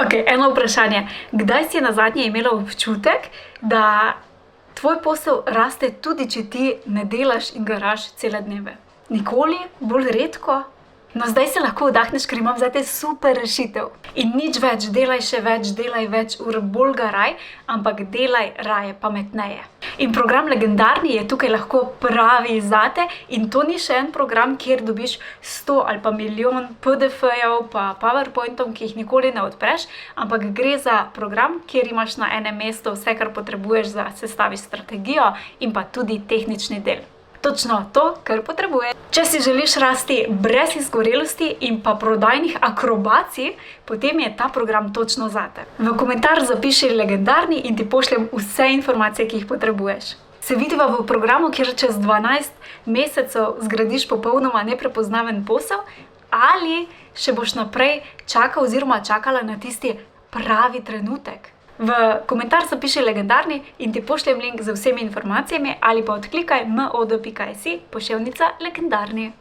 Ok, eno vprašanje. Kdaj si nazadnje imela občutek, da tvoj posel raste tudi, če ti ne delaš in garaš cele dneve? Nikoli? Bolj redko? No, zdaj se lahko vdahneš, ker imam zate super rešitev. In nič več, delaj še več, delaj več ur, bolj garaj, ampak delaj raje pametneje. In program Legendarni je tukaj lahko pravi zate in to ni še en program, kjer dobiš 100 ali pa milijon PDF-jev pa PowerPointov, ki jih nikoli ne odpreš, ampak gre za program, kjer imaš na enem mestu vse, kar potrebuješ za sestaviti strategijo in pa tudi tehnični del. Točno to, kar potrebuješ. Če si želiš rasti brez izgorelosti in pa prodajnih akrobacij, potem je ta program točno zate. V komentar zapiši Legendarni in ti pošljem vse informacije, ki jih potrebuješ. Se vidiva v programu, kjer čez 12 mesecev zgradiš popolnoma neprepoznaven posel, ali še boš naprej čakal oziroma čakala na tisti pravi trenutek. V komentar zapiši Legendarni in ti pošljem link z vsemi informacijami ali pa odklikaj mod.si /Legendarni.